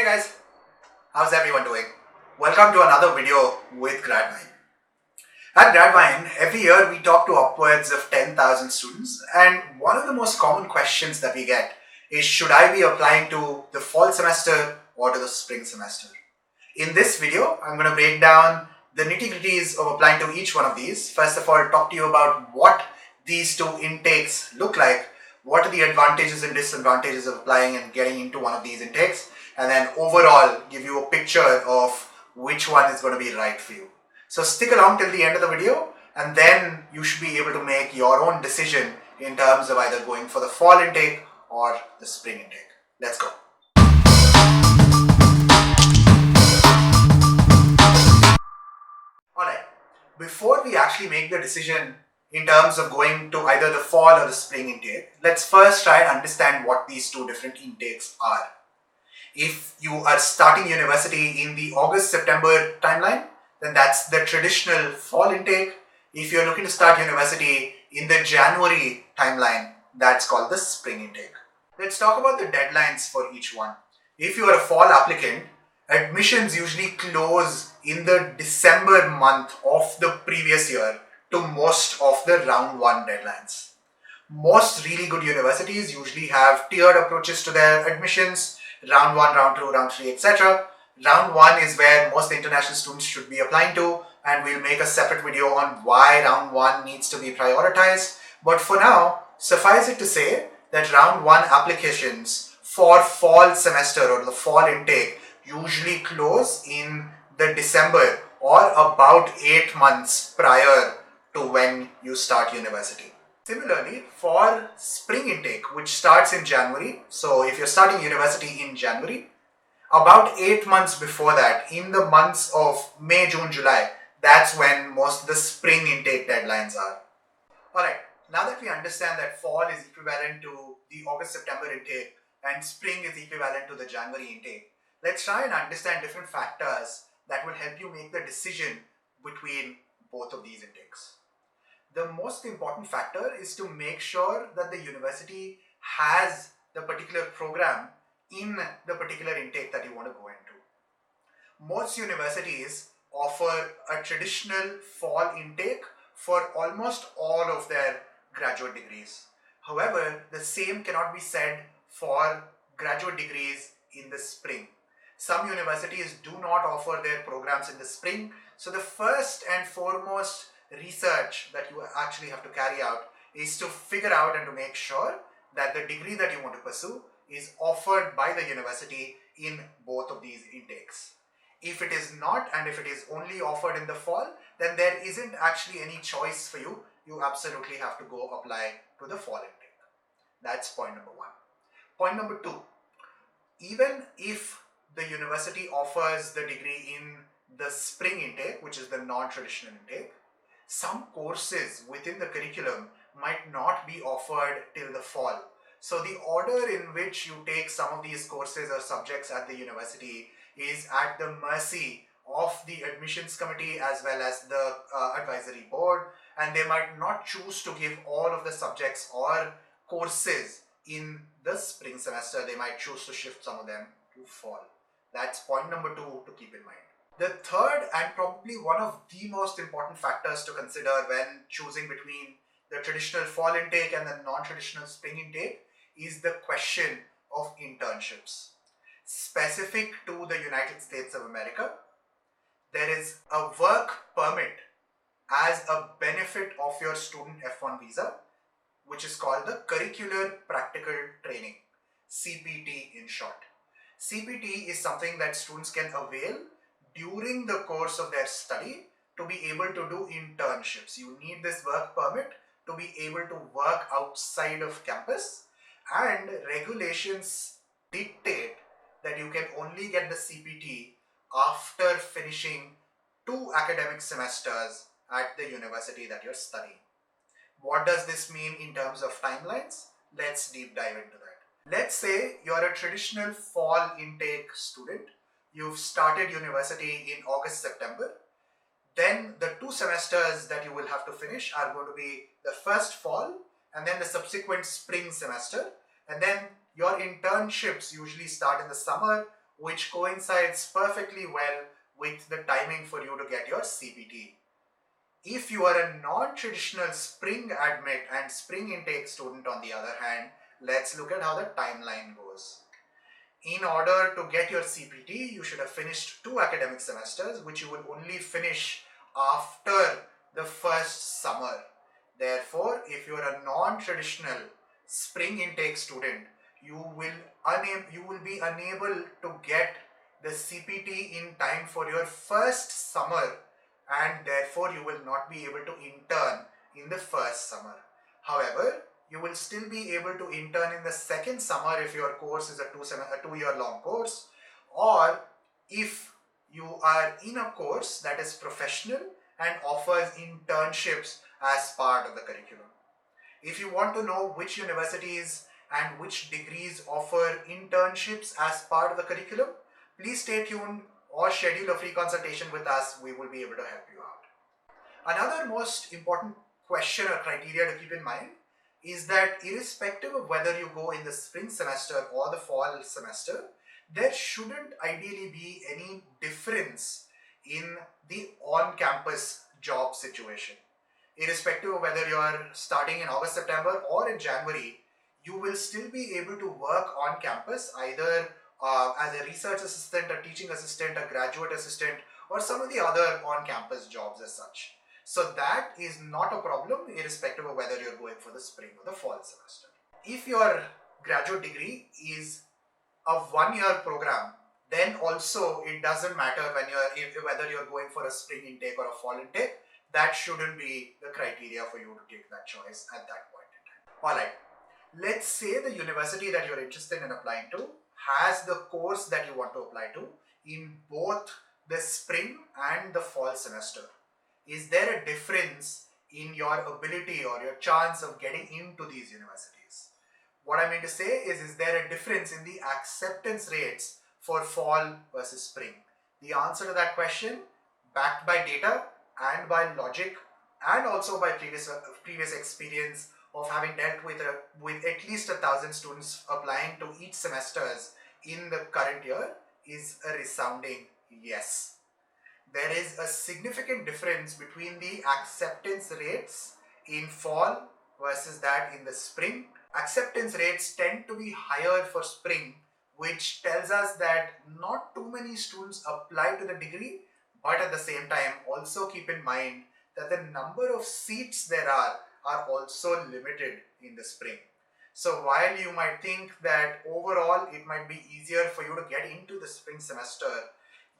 Hey guys, how's everyone doing? Welcome to another video with Gradvine. At Gradvine, every year we talk to upwards of 10,000 students, and one of the most common questions that we get is, should I be applying to the fall semester or to the spring semester? In this video, I'm going to break down the nitty-gritties of applying to each one of these. First of all, talk to you about what these two intakes look like, what are the advantages and disadvantages of applying and getting into one of these intakes, and then overall give you a picture of which one is going to be right for you. So stick along till the end of the video, and then you should be able to make your own decision in terms of either going for the fall intake or the spring intake. Let's go. Alright, before we actually make the decision in terms of going to either the fall or the spring intake, let's first try and understand what these two different intakes are. If you are starting university in the August-September timeline, then that's the traditional fall intake. If you're looking to start university in the January timeline, that's called the spring intake. Let's talk about the deadlines for each one. If you are a fall applicant, admissions usually close in the December month of the previous year to most of the round 1 deadlines. Most really good universities usually have tiered approaches to their admissions, round 1, round 2, round 3, etc. Round 1 is where most international students should be applying to, and we'll make a separate video on why round 1 needs to be prioritized. But for now, suffice it to say that round 1 applications for fall semester or the fall intake usually close in the December or about 8 months prior to when you start university. Similarly, for spring intake, which starts in January, so if you're starting university in January, about 8 months before that, in the months of May, June, July, that's when most of the spring intake deadlines are. Alright, now that we understand that fall is equivalent to the August-September intake and spring is equivalent to the January intake, let's try and understand different factors that will help you make the decision between both of these intakes. The most important factor is to make sure that the university has the particular program in the particular intake that you want to go into. Most universities offer a traditional fall intake for almost all of their graduate degrees. However, the same cannot be said for graduate degrees in the spring. Some universities do not offer their programs in the spring, so the first and foremost research that you actually have to carry out is to figure out and to make sure that the degree that you want to pursue is offered by the university in both of these intakes. If it is not, and if it is only offered in the fall, then there isn't actually any choice for you. You absolutely have to go apply to the fall intake. That's point number 1. Point number 2, even if the university offers the degree in the spring intake, which is the non-traditional intake, some courses within the curriculum might not be offered till the fall. So the order in which you take some of these courses or subjects at the university is at the mercy of the admissions committee as well as the advisory board, and they might not choose to give all of the subjects or courses in the spring semester. They might choose to shift some of them to fall. That's point number 2 to keep in mind. The third and probably one of the most important factors to consider when choosing between the traditional fall intake and the non-traditional spring intake is the question of internships. Specific to the United States of America, there is a work permit as a benefit of your student F1 visa, which is called the Curricular Practical Training, CPT in short. CPT is something that students can avail during the course of their study to be able to do internships. You need this work permit to be able to work outside of campus, and regulations dictate that you can only get the CPT after finishing 2 academic semesters at the university that you're studying. What does this mean in terms of timelines? Let's deep dive into that. Let's say you're a traditional fall intake student. You've started university in August, September. Then the 2 semesters that you will have to finish are going to be the first fall and then the subsequent spring semester. And then your internships usually start in the summer which coincides perfectly well with the timing for you to get your CPT. If you are a non-traditional spring admit and spring intake student on the other hand, let's look at how the timeline goes. In order to get your CPT, you should have finished 2 academic semesters, which you will only finish after the first summer. Therefore, if you are a non-traditional spring intake student, you will be unable to get the CPT in time for your first summer, and therefore you will not be able to intern in the first summer. However, you will still be able to intern in the second summer if your course is a 2-year long course, or if you are in a course that is professional and offers internships as part of the curriculum. If you want to know which universities and which degrees offer internships as part of the curriculum, please stay tuned or schedule a free consultation with us. We will be able to help you out. Another most important question or criteria to keep in mind is that irrespective of whether you go in the spring semester or the fall semester, there shouldn't ideally be any difference in the on-campus job situation. Irrespective of whether you are starting in August, September or in January, you will still be able to work on campus either as a research assistant, a teaching assistant, a graduate assistant, or some of the other on-campus jobs as such. So that is not a problem irrespective of whether you're going for the spring or the fall semester. If your graduate degree is a 1-year program, then also it doesn't matter whether you're going for a spring intake or a fall intake. That shouldn't be the criteria for you to take that choice at that point in time. Alright, let's say the university that you're interested in applying to has the course that you want to apply to in both the spring and the fall semester. Is there a difference in your ability or your chance of getting into these universities? What I mean to say is there a difference in the acceptance rates for fall versus spring? The answer to that question, backed by data and by logic and also by previous experience of having dealt with at least 1,000 students applying to each semesters in the current year, is a resounding yes. There is a significant difference between the acceptance rates in fall versus that in the spring. Acceptance rates tend to be higher for spring, which tells us that not too many students apply to the degree, but at the same time also keep in mind that the number of seats there are also limited in the spring. So while you might think that overall it might be easier for you to get into the spring semester,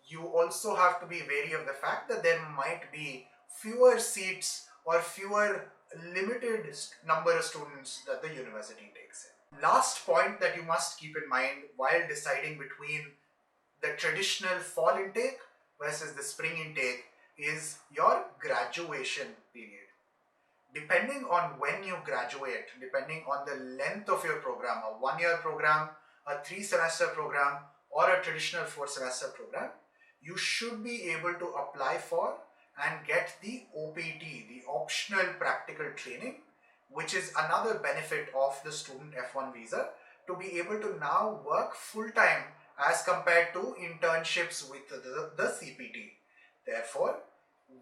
you also have to be wary of the fact that there might be fewer seats or fewer limited number of students that the university takes in. Last point that you must keep in mind while deciding between the traditional fall intake versus the spring intake is your graduation period. Depending on when you graduate, depending on the length of your program, a 1-year program, a 3-semester program, or a traditional 4-semester program, you should be able to apply for and get the OPT, the optional practical training, which is another benefit of the student F1 visa, to be able to now work full-time as compared to internships with the CPT. Therefore,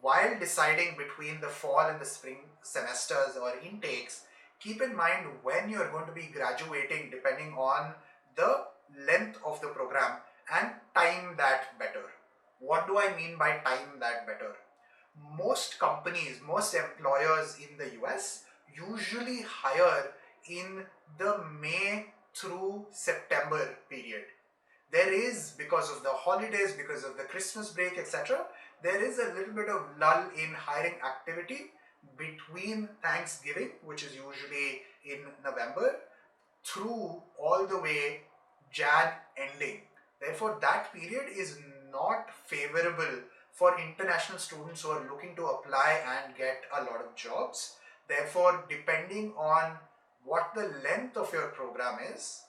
while deciding between the fall and the spring semesters or intakes, keep in mind when you're going to be graduating depending on the length of the program and time that better. What do I mean by time that better? Most companies, most employers in the US usually hire in the May through September period. There is, because of the holidays, because of the Christmas break, etc., there is a little bit of lull in hiring activity between Thanksgiving, which is usually in November, through all the way Jan ending. Therefore, that period is not favorable for international students who are looking to apply and get a lot of jobs. Therefore, depending on what the length of your program is,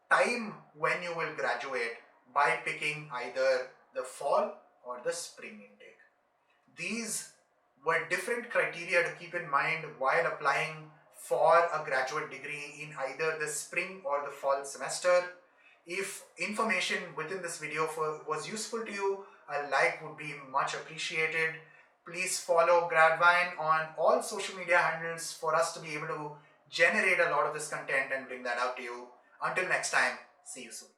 time when you will graduate by picking either the fall or the spring intake. These were different criteria to keep in mind while applying for a graduate degree in either the spring or the fall semester. If information within this video was useful to you, a like would be much appreciated. Please follow Gradvine on all social media handles for us to be able to generate a lot of this content and bring that out to you. Until next time, see you soon.